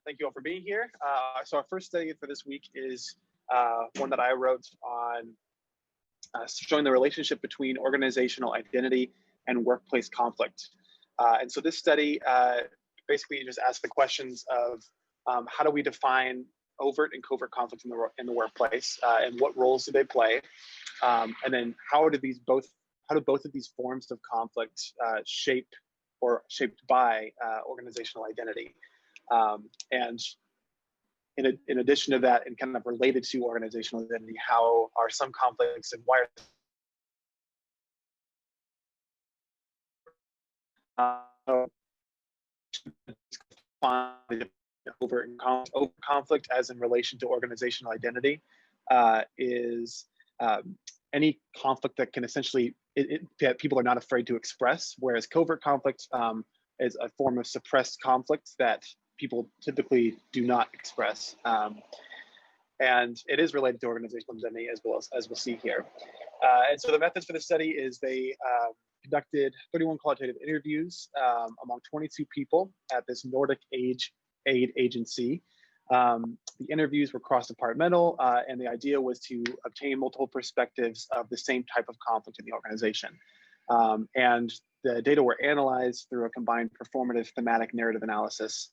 Thank you all for being here. So our first study for this week is one that I wrote on showing the relationship between organizational identity and workplace conflict. And so this study basically just asks the questions of how do we define overt and covert conflict in the workplace, and what roles do they play, and then how do both of these forms of conflict shaped by organizational identity. And in addition to that, and kind of related to organizational identity, how are some conflicts and why are overt conflict as in relation to organizational identity is any conflict that can essentially that people are not afraid to express, whereas covert conflict is a form of suppressed conflict that people typically do not express. And it is related to organizational identity as we'll see here. And so the methods for the study is they conducted 31 qualitative interviews among 22 people at this Nordic aid agency. The interviews were cross-departmental, and the idea was to obtain multiple perspectives of the same type of conflict in the organization. And the data were analyzed through a combined performative, thematic, narrative analysis,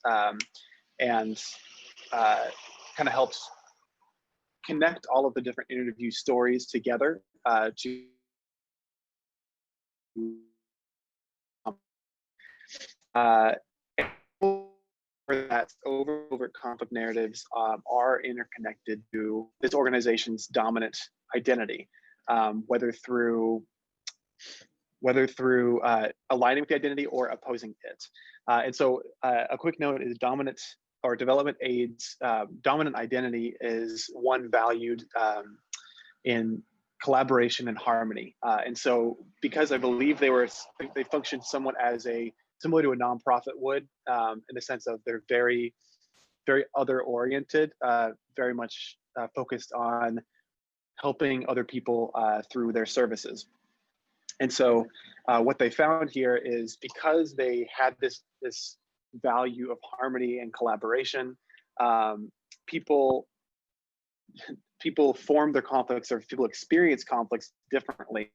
and kind of helps connect all of the different interview stories together to that overt conflict narratives are interconnected to this organization's dominant identity, whether through aligning with the identity or opposing it. And so a quick note is dominant or development aids, dominant identity is one valued in collaboration and harmony. And so because I believe they functioned somewhat as similar to a nonprofit would, in the sense of they're very, very other oriented, very much focused on helping other people through their services. And so what they found here is because they had this value of harmony and collaboration, people form their conflicts, or people experience conflicts differently.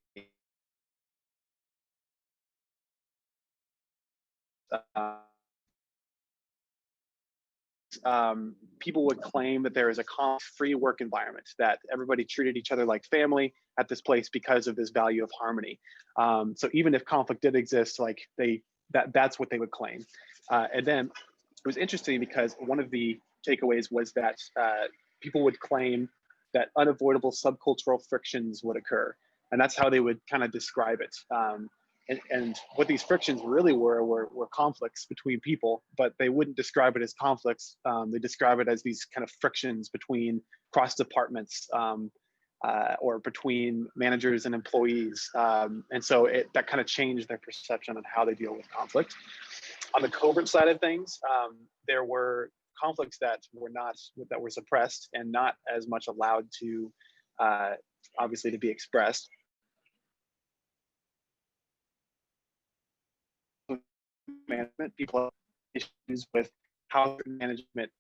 People would claim that there is a conflict-free work environment, that everybody treated each other like family at this place because of this value of harmony. So even if conflict did exist, like that's what they would claim. And then it was interesting because one of the takeaways was that people would claim that unavoidable subcultural frictions would occur, and that's how they would kind of describe it. And what these frictions really were conflicts between people, but they wouldn't describe it as conflicts. They describe it as these kind of frictions between cross departments, or between managers and employees. And so that kind of changed their perception on how they deal with conflict. On the covert side of things, there were conflicts that were suppressed and not as much allowed to, obviously, to be expressed. Management, people have issues with how management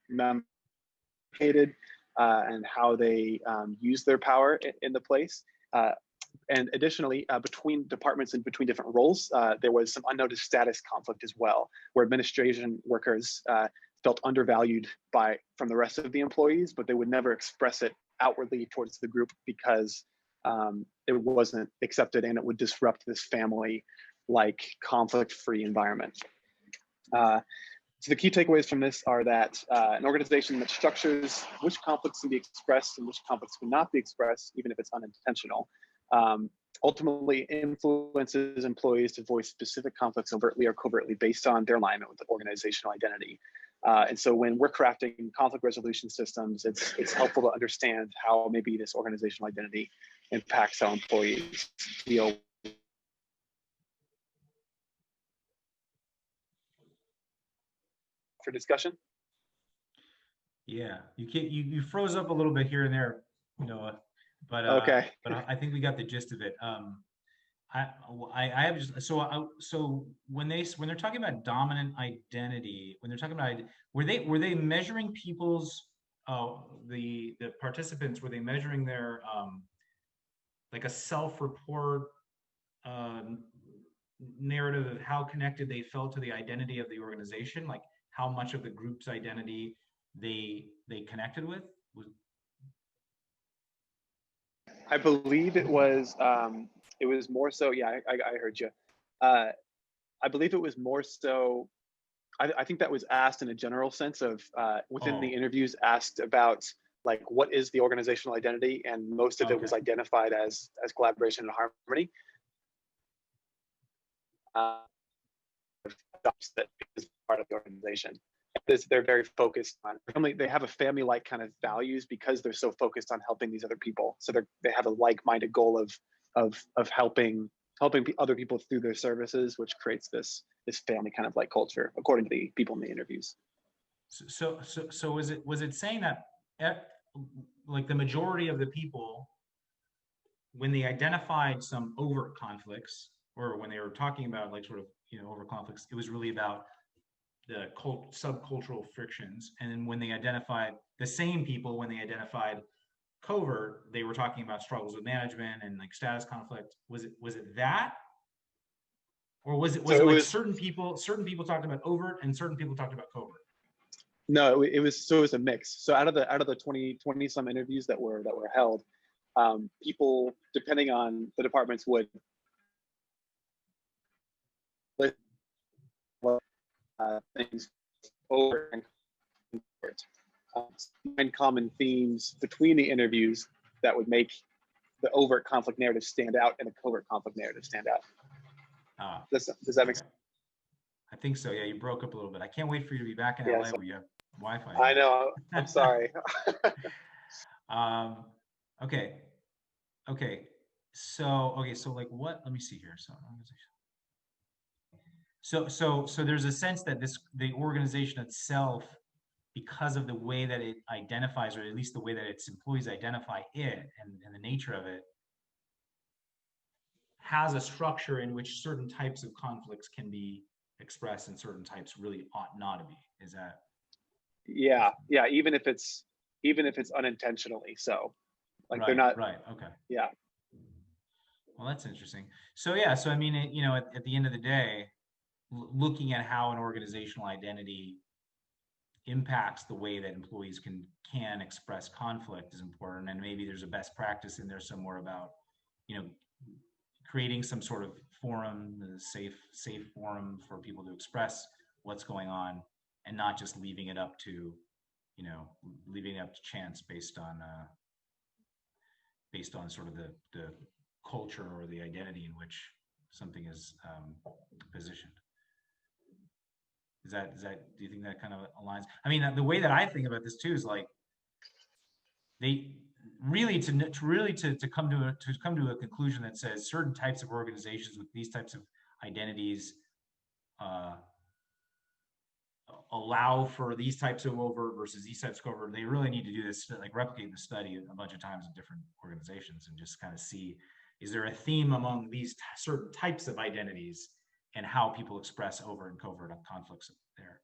communicated and how they use their power in the place. And additionally, between departments and between different roles, there was some unnoticed status conflict as well, where administration workers felt undervalued from the rest of the employees, but they would never express it outwardly towards the group because it wasn't accepted, and it would disrupt this family-like conflict-free environment. So the key takeaways from this are that an organization that structures which conflicts can be expressed and which conflicts cannot be expressed, even if it's unintentional, ultimately influences employees to voice specific conflicts overtly or covertly based on their alignment with the organizational identity. And so when we're crafting conflict resolution systems, it's helpful to understand how maybe this organizational identity impacts how employees deal. For discussion. Yeah, you froze up a little bit here and there, but okay. But I think we got the gist of it. I have just so when they're talking about dominant identity, when they're talking about were they measuring people's the participants, were they measuring their like a self-report uh, narrative of how connected they felt to the identity of the organization, like how much of the group's identity they connected with? I believe it was more so. Yeah, I heard you. Uh, I believe it was more so. I think that was asked in a general sense of within the Oh, interviews asked about like what is the organizational identity, and most of it was okay. identified as collaboration and harmony. Uh, that is part of the organization. They're very focused on family. They have a family-like kind of values because they're so focused on helping these other people. So they have a like-minded goal of helping other people through their services, which creates this family kind of like culture, according to the people in the interviews. So was it saying that like the majority of the people, when they identified some overt conflicts, or when they were talking about like sort of over conflicts, it was really about the subcultural frictions. And then when they identified the same people, when they identified covert, they were talking about struggles with management and like status conflict. Was it that, or was it So was it it like was certain people talked about overt and certain people talked about covert? no, it was so it was a mix. So out of the 20 some interviews that were held, people depending on the departments would list things over and comfort. Find common themes between the interviews that would make the overt conflict narrative stand out and the covert conflict narrative stand out. Ah, Does that make okay. sense? I think so. Yeah, you broke up a little bit. I can't wait for you to be back in Yeah, LA so where you have Wi-Fi I know. I'm again. sorry. um, okay. Okay. So like what? Let me see here. So there's a sense that the organization itself, because of the way that it identifies, or at least the way that its employees identify it and the nature of it, has a structure in which certain types of conflicts can be expressed and certain types really ought not to be. Is that? Yeah, yeah. Even if it's unintentionally so, like they're Right, not. right. Okay. Yeah, Well, that's interesting. So yeah, so I mean, at the end of the day, looking at how an organizational identity impacts the way that employees can express conflict is important, and maybe there's a best practice in there somewhere about, you know, creating some sort of forum, a safe forum for people to express what's going on, and not just you know, leaving it up to chance based on sort of the culture or the identity in which something is positioned. Do you think that kind of aligns? I mean, the way that I think about this too is like they really to come to a conclusion that says certain types of organizations with these types of identities uh, allow for these types of overt versus these types of covert. They really need to do this, like replicate the study a bunch of times in different organizations and just kind of see, is there a theme among these certain types of identities and how people express overt and covert conflicts there.